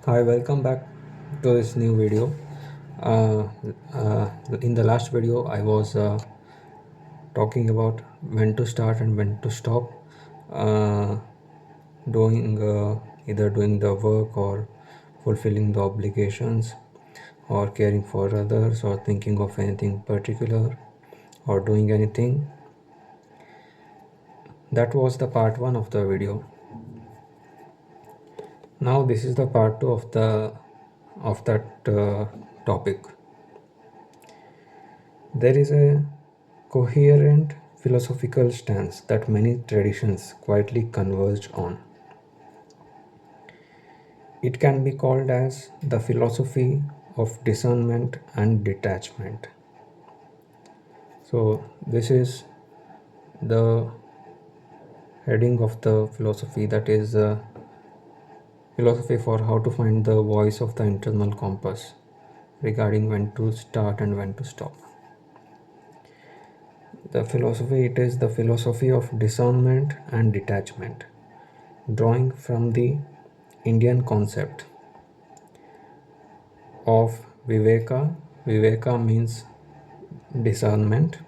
Hi, welcome back to this new video. Uh, in the last video, I was talking about when to start and when to stop uh, doing either doing the work or fulfilling the obligations or caring for others or thinking of anything particular or doing anything. That was the part 1 of the video. Now this is the part 2 of that topic. There is a coherent philosophical stance that many traditions quietly converge on. It can be called as the philosophy of discernment and detachment. So, this is the heading of the philosophy, that is philosophy for how to find the voice of the internal compass regarding when to start and when to stop. The philosophy, it is the philosophy of discernment and detachment, drawing from the Indian concept of Viveka. Viveka means discernment,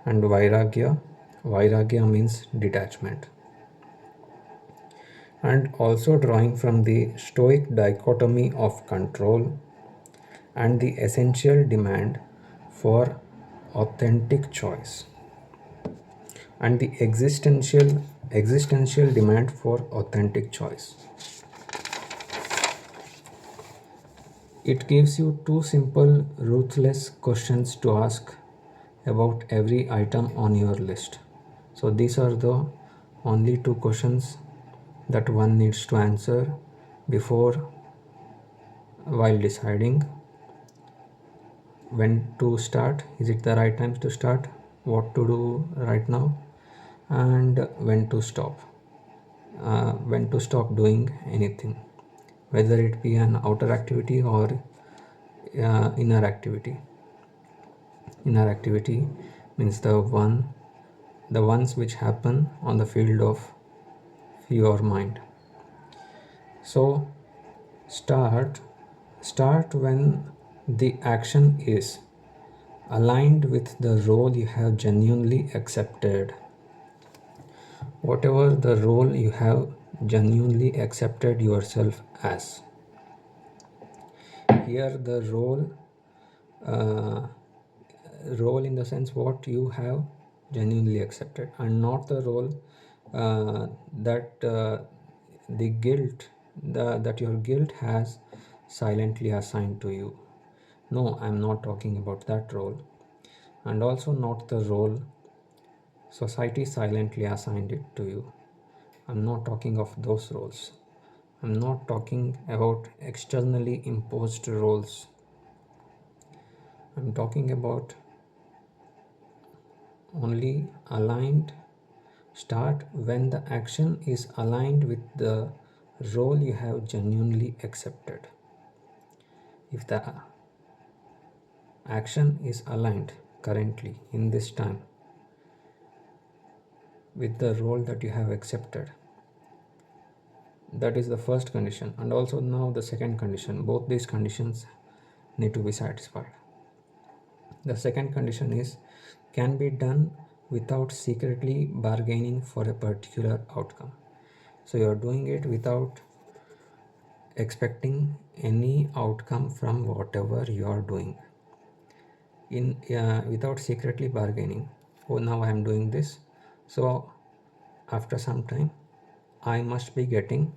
and Vairagya. Vairagya means detachment. And also drawing from the Stoic dichotomy of control and the essential demand for authentic choice, and the existential demand for authentic choice. It gives you two simple, ruthless questions to ask about every item on your list. So, these are the only two questions that one needs to answer before while deciding when to start. Is it the right time to start? What to do right now? And when to stop. When to stop doing anything, whether it be an outer activity or inner activity. Inner activity means the ones which happen on the field of your mind. So start when the action is aligned with the role you have genuinely accepted. Whatever the role you have genuinely accepted yourself as. Here the uh, role in the sense what you have genuinely accepted, and not the role that the guilt that your guilt has silently assigned to you. No, I'm not talking about that role, and also not the role society silently assigned it to you. I'm not talking of those roles. I'm not talking about externally imposed roles. I'm talking about only aligned. Start when the action is aligned with the role you have genuinely accepted. If the action is aligned currently in this time with the role that you have accepted, that is the first condition. And also now the second condition, both these conditions need to be satisfied. The second condition is can be done without secretly bargaining for a particular outcome. So you are doing it without expecting any outcome from whatever you are doing, in without secretly bargaining. Oh, now I am doing this, so after some time I must be getting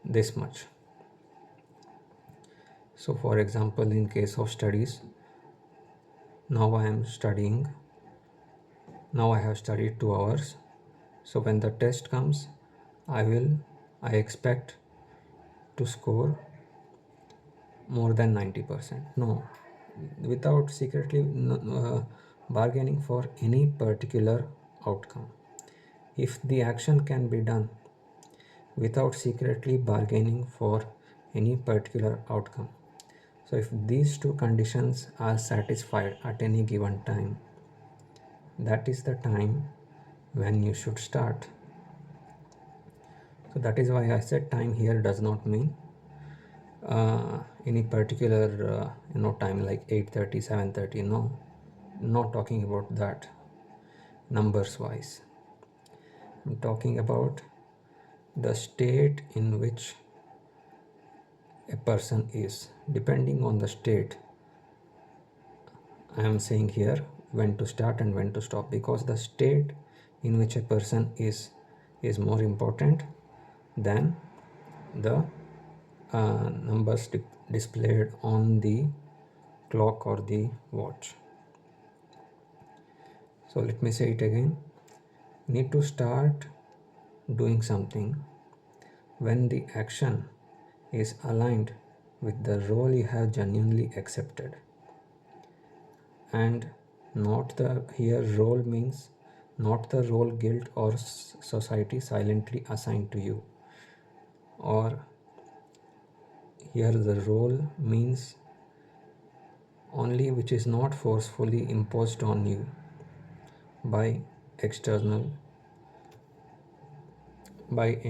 this much. So for example, in case of studies, now I am studying, now I have studied 2 hours, so when the test comes, I expect to score more than 90%. No, without secretly bargaining for any particular outcome. If the action can be done without secretly bargaining for any particular outcome, so if these two conditions are satisfied at any given time, that is the time when you should start. So that is why I said time here does not mean any particular time like 8:30, 7:30. No, not talking about that numbers wise. I'm talking about the state in which a person is. Depending on the state, I am saying here when to start and when to stop, because the state in which a person is more important than the numbers displayed on the clock or the watch. So let me say it again. Need to start doing something when the action is aligned with the role you have genuinely accepted. And not the here role means not the role guilt or society silently assigned to you, or here the role means only which is not forcefully imposed on you by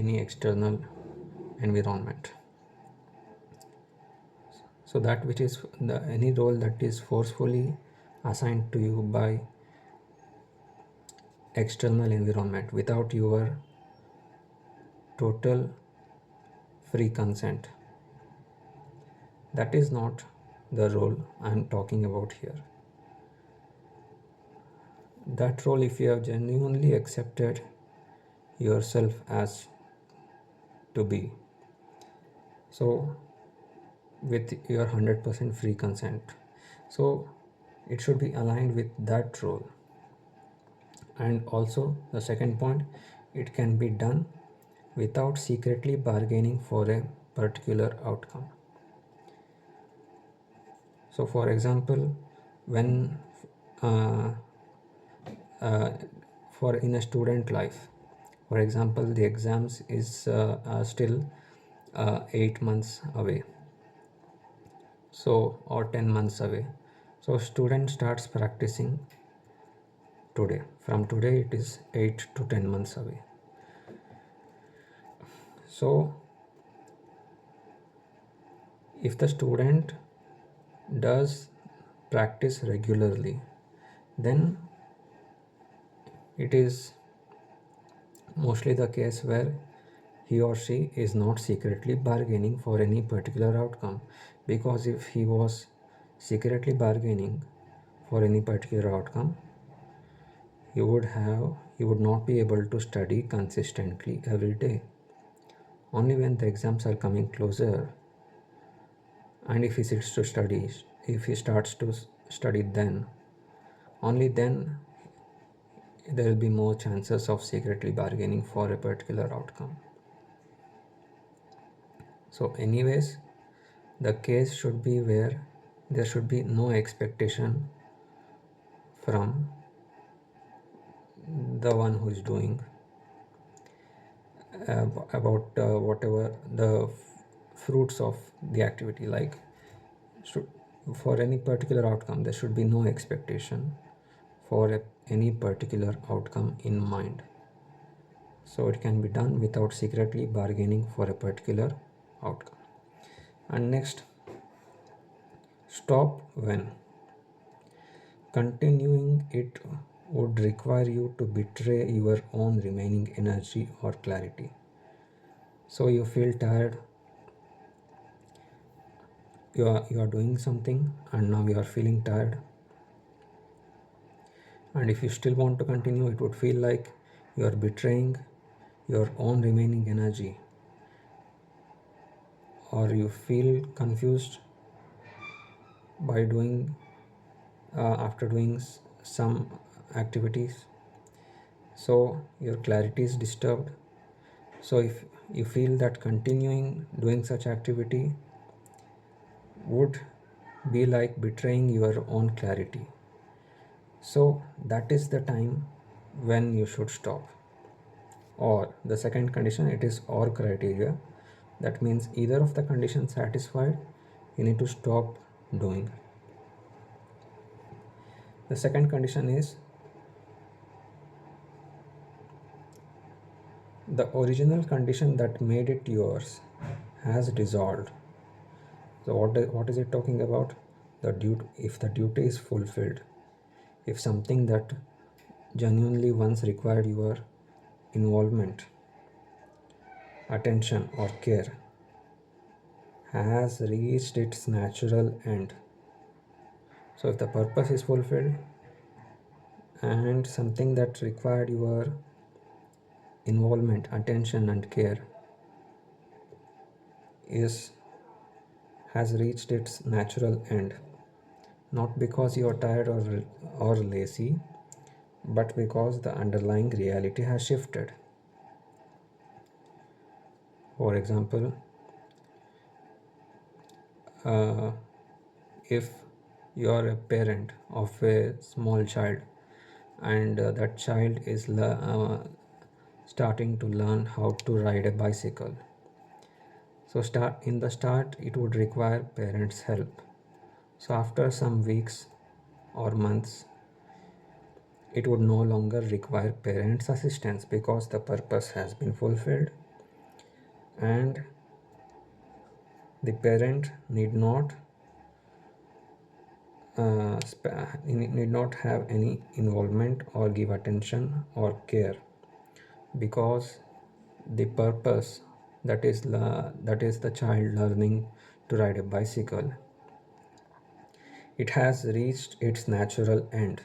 any external environment. So that which is any role that is forcefully assigned to you by external environment without your total free consent, that is not the role I am talking about here. That role, if you have genuinely accepted yourself as to be, so with your 100% free consent, so it should be aligned with that role. And also the second point, it can be done without secretly bargaining for a particular outcome. So for example, when for in a student life, for example, the exams is still 8 months away, so or 10 months away. So student starts practicing today. From today it is 8 to 10 months away. So if the student does practice regularly, then it is mostly the case where he or she is not secretly bargaining for any particular outcome, because if he was secretly bargaining for any particular outcome, he would not be able to study consistently every day. Only when the exams are coming closer, and if he starts to study, then only then there will be more chances of secretly bargaining for a particular outcome. So anyways, the case should be where there should be no expectation from the one who is doing about whatever the fruits of the activity. Like for any particular outcome, there should be no expectation for any particular outcome in mind. So it can be done without secretly bargaining for a particular outcome. And next, stop when. Continuing it would require you to betray your own remaining energy or clarity. So you feel tired, you are doing something and now you are feeling tired, and if you still want to continue, it would feel like you are betraying your own remaining energy, or you feel confused by doing after doing some activities, so your clarity is disturbed. So if you feel that continuing doing such activity would be like betraying your own clarity, so that is the time when you should stop. Or the second condition, it is or criteria. That means either of the conditions satisfied, you need to stop doing. The second condition is The original condition that made it yours has dissolved. So what is it talking about? The duty, if the duty is fulfilled, if something that genuinely once required your involvement, attention or care has reached its natural end. So if the purpose is fulfilled and something that required your involvement, attention and care has reached its natural end, not because you are tired or lazy, but because the underlying reality has shifted. For example, if you are a parent of a small child and that child is starting to learn how to ride a bicycle, so in the start it would require parents' help. So after some weeks or months, it would no longer require parents' assistance because the purpose has been fulfilled and the parent need not have any involvement or give attention or care, because the purpose, that is the child learning to ride a bicycle, it has reached its natural end,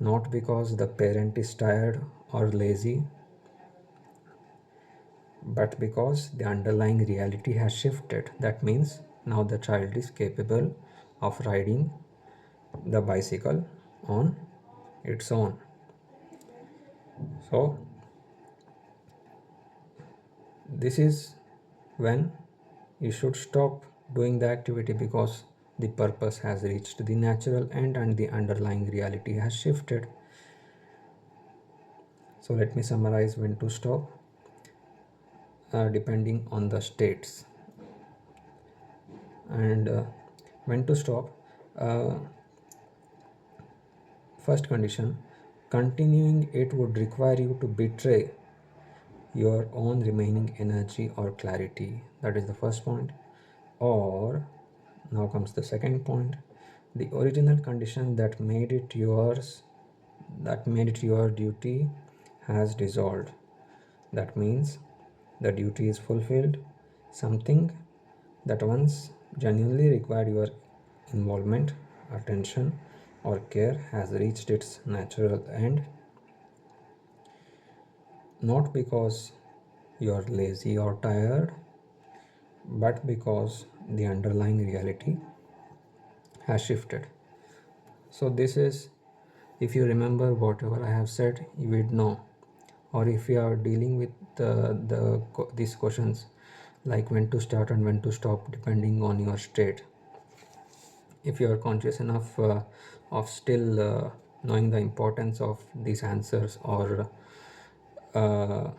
not because the parent is tired or lazy, but because the underlying reality has shifted. That means now the child is capable of riding the bicycle on its own. So this is when you should stop doing the activity, because the purpose has reached the natural end and the underlying reality has shifted. So let me summarize when to stop. Depending on the states, and when to stop. uh, First condition, continuing it would require you to betray your own remaining energy or clarity. That is the first point. Or now comes the second point. The original condition that made it your duty has dissolved. That means the duty is fulfilled. Something that once genuinely required your involvement, attention, or care has reached its natural end, not because you are lazy or tired, but because the underlying reality has shifted. So, this is, if you remember whatever I have said, you would know. Or if you are dealing with these questions like when to start and when to stop, depending on your state, if you are conscious enough of still knowing the importance of these answers, or uh,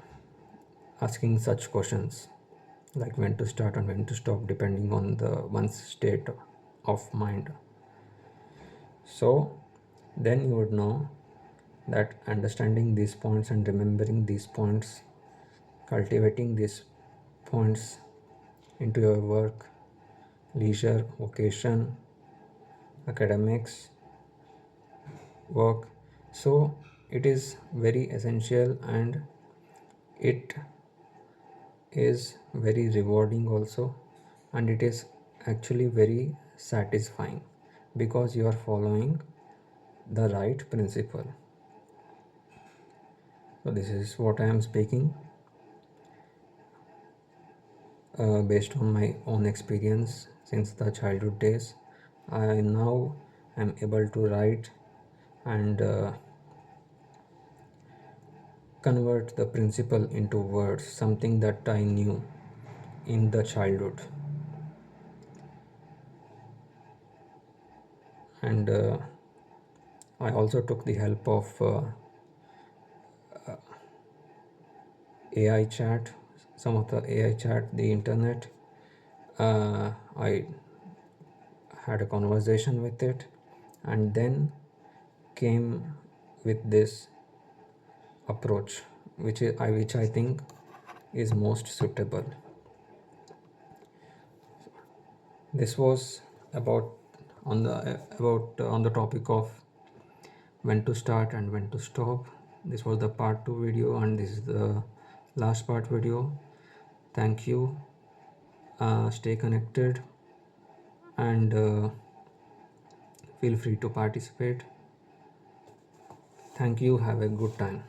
asking such questions like when to start and when to stop depending on the one's state of mind, so then you would know that understanding these points and remembering these points, cultivating these points into your work, leisure, vocation, academics, work, so it is very essential, and it is very rewarding also, and it is actually very satisfying because you are following the right principle. So this is what I am speaking based on my own experience since the childhood days. I now am able to write and convert the principle into words, something that I knew in the childhood. And I also took the help of AI chat, some of the AI chat, the internet. I had a conversation with it, and then came with this approach which I think is most suitable. This was about on the topic of when to start and when to stop. This was the part 2 video, and this is the last part video. Thank you. Stay connected, and feel free to participate. Thank you. Have a good time.